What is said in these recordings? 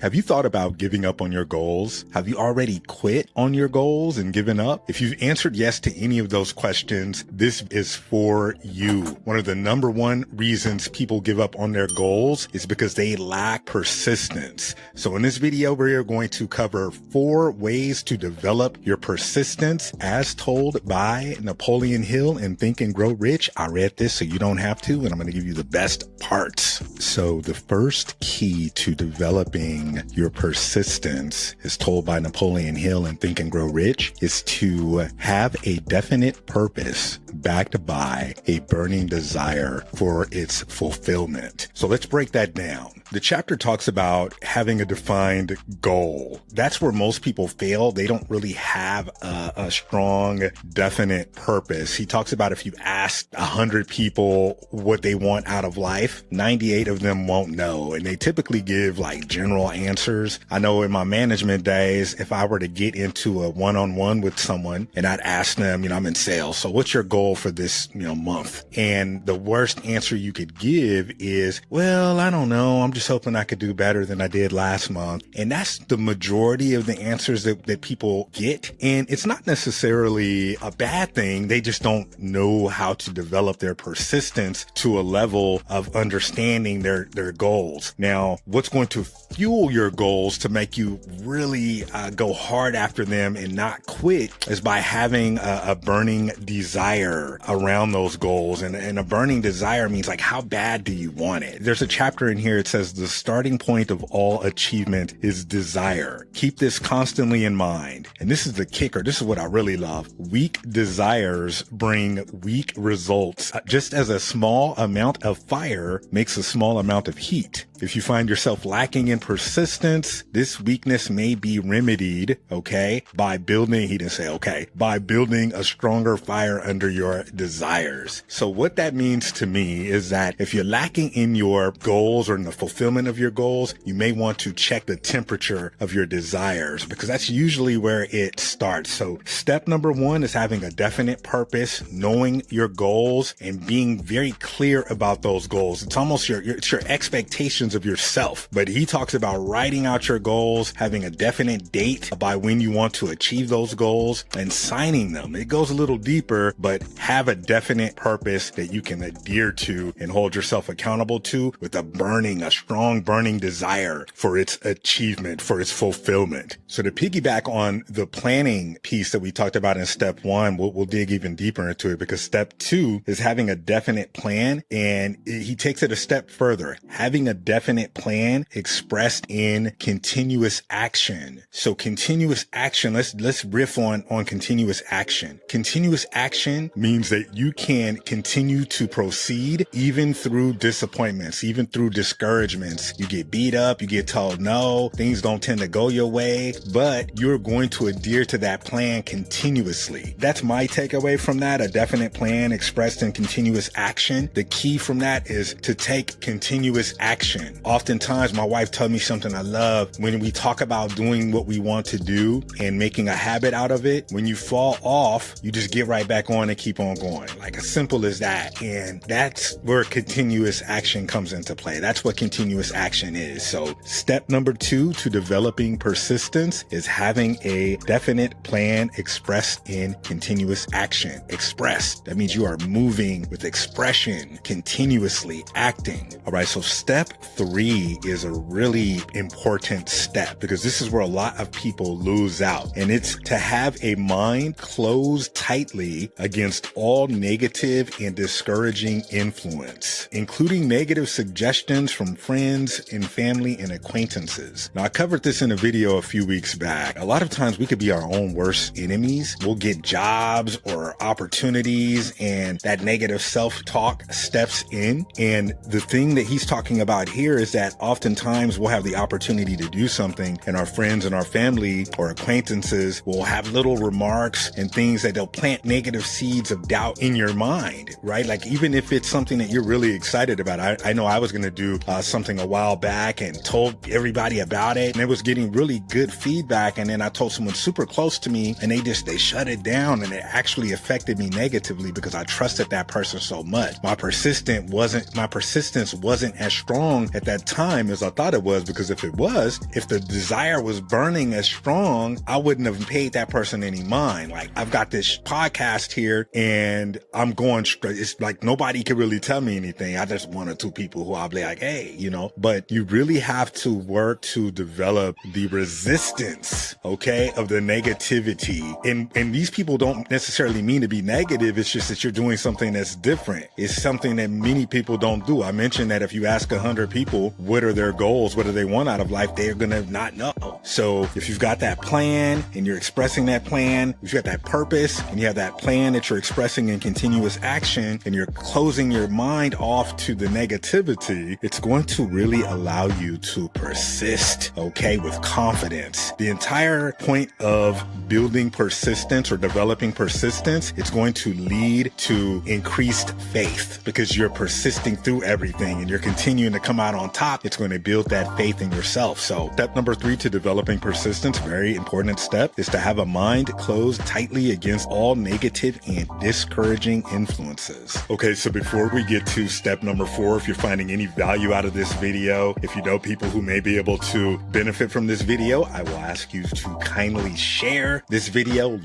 Have you thought about giving up on your goals? Have you already quit on your goals and given up? If you've answered yes to any of those questions, this is for you. One of the number one reasons people give up on their goals is because they lack persistence. So in this video, we are going to cover 4 ways to develop your persistence as told by Napoleon Hill in Think and Grow Rich. I read this so you don't have to, and I'm going to give you the best parts. So the first key to developing your persistence is told by Napoleon Hill in Think and Grow Rich is to have a definite purpose backed by a burning desire for its fulfillment. So let's break that down. The chapter talks about having a defined goal. That's where most people fail. They don't really have a strong, definite purpose. He talks about if you ask 100 people what they want out of life, 98 of them won't know. And they typically give like general answers. I know in my management days, if I were to get into a one-on-one with someone and I'd ask them, I'm in sales. So what's your goal for this, month? And the worst answer you could give is, well, I don't know. I'm just hoping I could do better than I did last month. And that's the majority of the answers that people get. And it's not necessarily a bad thing. They just don't know how to develop their persistence to a level of understanding their goals. Now, what's going to fuel your goals to make you really go hard after them and not quit is by having a burning desire around those goals. And a burning desire means like, how bad do you want it? There's a chapter in here. It says the starting point of all achievement is desire. Keep this constantly in mind. And this is the kicker. This is what I really love. Weak desires bring weak results. Just as a small amount of fire makes a small amount of heat. If you find yourself lacking in persistence, this weakness may be remedied, by building a stronger fire under your desires. So what that means to me is that if you're lacking in your goals or in the fulfillment of your goals, you may want to check the temperature of your desires because that's usually where it starts. So step number 1 is having a definite purpose, knowing your goals and being very clear about those goals. It's almost your expectations of yourself. But he talks about writing out your goals, having a definite date by when you want to achieve those goals and signing them. It goes a little deeper, but have a definite purpose that you can adhere to and hold yourself accountable to with a strong burning desire for its achievement, for its fulfillment. So to piggyback on the planning piece that we talked about in step 1, we'll dig even deeper into it because step 2 is having a definite plan. And he takes it a step further, having a definite plan expressed in continuous action. So continuous action, let's riff on continuous action. Continuous action means that you can continue to proceed even through disappointments, even through discouragements. You get beat up, you get told no, things don't tend to go your way, but you're going to adhere to that plan continuously. That's my takeaway from that, a definite plan expressed in continuous action. The key from that is to take continuous action. Oftentimes, my wife told me something I love. When we talk about doing what we want to do and making a habit out of it, when you fall off, you just get right back on and keep on going. Like as simple as that. And that's where continuous action comes into play. That's what continuous action is. So step number 2 to developing persistence is having a definite plan expressed in continuous action. Expressed. That means you are moving with expression, continuously acting. All right. So step 3 is a really important step because this is where a lot of people lose out. And it's to have a mind closed tightly against all negative and discouraging influence, including negative suggestions from friends and family and acquaintances. Now, I covered this in a video a few weeks back. A lot of times we could be our own worst enemies. We'll get jobs or opportunities and that negative self-talk steps in. And the thing that he's talking about here is that oftentimes we'll have the opportunity to do something and our friends and our family or acquaintances will have little remarks and things that they'll plant negative seeds seeds of doubt in your mind, right? Like even if it's something that you're really excited about. I know I was going to do something a while back and told everybody about it, and it was getting really good feedback. And then I told someone super close to me, and they shut it down, and it actually affected me negatively because I trusted that person so much. My persistence wasn't as strong at that time as I thought it was, because if the desire was burning as strong, I wouldn't have paid that person any mind. Like, I've got this podcast here and I'm going straight. It's like nobody can really tell me anything. I just one or two people who I'll be like, hey, but you really have to work to develop the resistance, okay, of the negativity. And these people don't necessarily mean to be negative. It's just that you're doing something that's different. It's something that many people don't do. I mentioned that if you ask 100 people, what are their goals? What do they want out of life? They're going to not know. So if you've got that plan and you're expressing that plan, if you've got that purpose and you have that plan that you're expressing in continuous action, and you're closing your mind off to the negativity, it's going to really allow you to persist, okay, with confidence. The entire point of building persistence or developing persistence, it's going to lead to increased faith because you're persisting through everything and you're continuing to come out on top. It's going to build that faith in yourself. So step number 3 to developing persistence, very important step, is to have a mind closed tightly against all negative and discouraging influences. Okay, so before we get to step number 4, if you're finding any value out of this video, if you know people who may be able to benefit from this video, I will ask you to kindly share this video,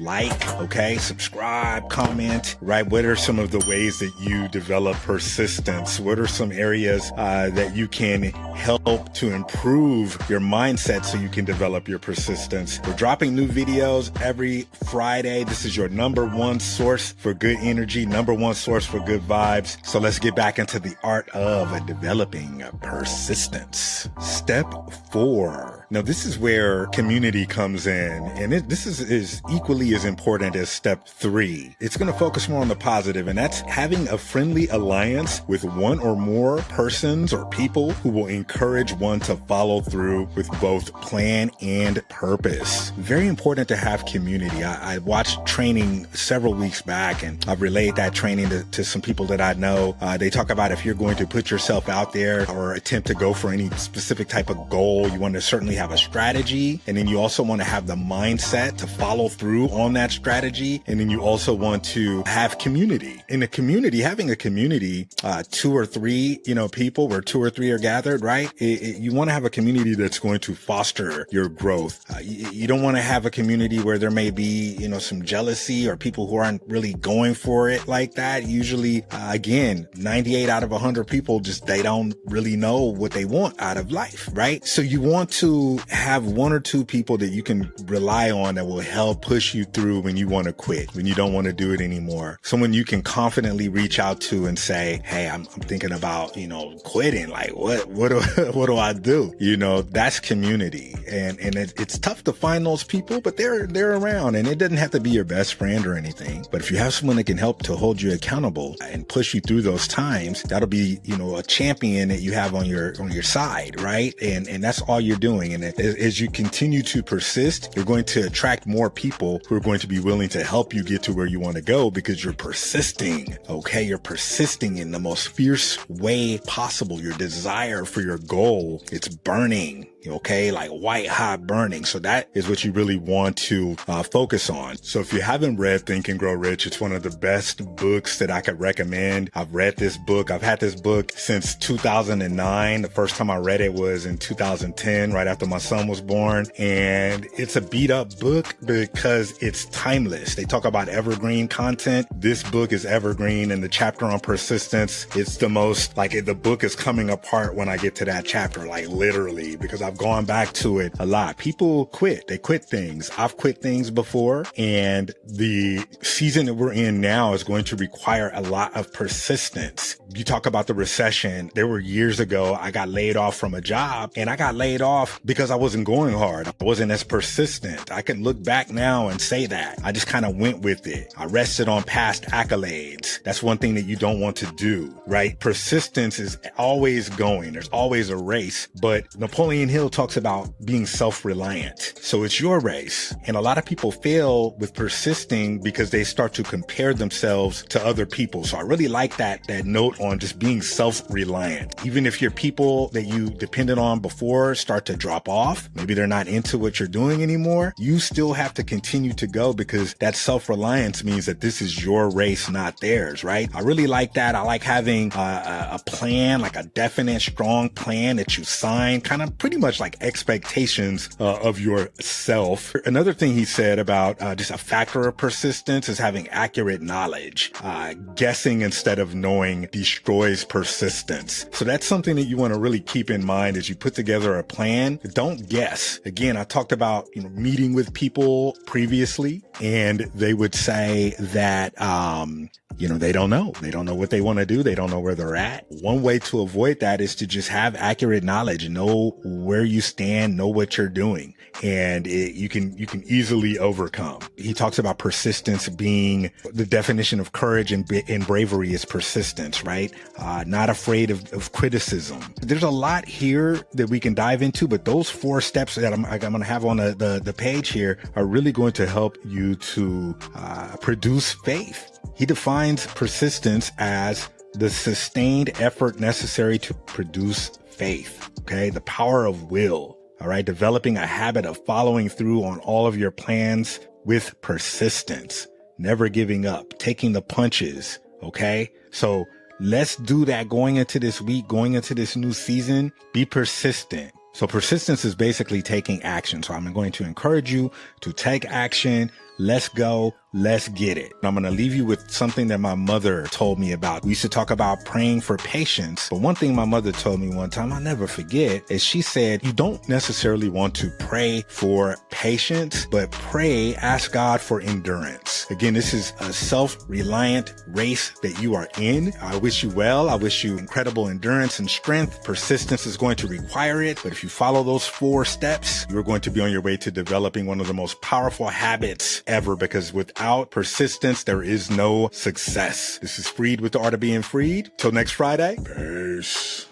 okay, subscribe, comment, right? What are some of the ways that you develop persistence? What are some areas that you can help to improve your mindset so you can develop your persistence? We're dropping new videos every Friday. This is your number one source for good energy, number one source for good vibes. So let's get back into the art of developing persistence. Step 4. Now, this is where community comes in, and this is equally as important as step 3. It's going to focus more on the positive, and that's having a friendly alliance with one or more persons or people who will encourage one to follow through with both plan and purpose. Very important to have community. I watched training several weeks back, and I've relayed that training to some people that I know. They talk about if you're going to put yourself out there or attempt to go for any specific type of goal, you want to certainly have a strategy, and then you also want to have the mindset to follow through on that strategy, and then you also want to have community. In a community, having a community, 2 or 3, people where 2 or 3 are gathered, right? You want to have a community that's going to foster your growth. You don't want to have a community where there may be, some jealousy or people who aren't really going for it like that. Usually, again, 98 out of 100 people they don't really know what they want out of life, right? So you want to have 1 or 2 people that you can rely on that will help push you through when you want to quit, when you don't want to do it anymore. Someone you can confidently reach out to and say, hey, I'm thinking about, quitting. Like, what do I do? That's community. And it's tough to find those people, but they're around, and it doesn't have to be your best friend or anything. But if you have someone that can help to hold you accountable and push you through those times, that'll be, a champion that you have on your side, right? And that's all you're doing. And as you continue to persist, you're going to attract more people who are going to be willing to help you get to where you want to go because you're persisting. Okay. You're persisting in the most fierce way possible. Your desire for your goal, it's burning. Okay, like white hot burning. So that is what you really want to focus on. So if you haven't read Think and Grow Rich, it's one of the best books that I could recommend. I've read this book. I've had this book since 2009. The first time I read it was in 2010, right after my son was born. And it's a beat up book because it's timeless. They talk about evergreen content. This book is evergreen, and the chapter on persistence, it's the most the book is coming apart when I get to that chapter, like literally, because I've gone back to it a lot. People quit. They quit things. I've quit things before, and the season that we're in now is going to require a lot of persistence. You talk about the recession. There were years ago, I got laid off from a job, and I got laid off because I wasn't going hard. I wasn't as persistent. I can look back now and say that. I just kind of went with it. I rested on past accolades. That's one thing that you don't want to do, right? Persistence is always going. There's always a race, but Napoleon Hill Hill talks about being self-reliant. So it's your race. And a lot of people fail with persisting because they start to compare themselves to other people. So I really like that note on just being self-reliant. Even if your people that you depended on before start to drop off, maybe they're not into what you're doing anymore, you still have to continue to go because that self-reliance means that this is your race, not theirs, right? I really like that. I like having a plan, like a definite, strong plan that you sign, kind of pretty much like expectations of yourself. Another thing he said about just a factor of persistence is having accurate knowledge. Guessing instead of knowing destroys persistence. So that's something that you want to really keep in mind as you put together a plan. Don't guess. Again, I talked about, meeting with people previously, and they would say that, they don't know. They don't know what they want to do. They don't know where they're at. One way to avoid that is to just have accurate knowledge, know where you stand, know what you're doing, and you can easily overcome. He talks about persistence being the definition of courage and bravery is persistence, right? Not afraid of criticism. There's a lot here that we can dive into, but those 4 steps that I'm going to have on the page here are really going to help you to produce faith. He defines persistence as the sustained effort necessary to produce faith. Okay. The power of will. All right. Developing a habit of following through on all of your plans with persistence, never giving up, taking the punches. Okay. So let's do that going into this week, going into this new season. Be persistent. So persistence is basically taking action. So I'm going to encourage you to take action. Let's go. Let's get it. I'm going to leave you with something that my mother told me about. We used to talk about praying for patience. But one thing my mother told me one time, I'll never forget, is she said, you don't necessarily want to pray for patience, but ask God for endurance. Again, this is a self-reliant race that you are in. I wish you well. I wish you incredible endurance and strength. Persistence is going to require it. But if you follow those 4 steps, you're going to be on your way to developing one of the most powerful habits ever, because without persistence, there is no success. This is Freed with the Art of Being Freed. Till next Friday. Peace.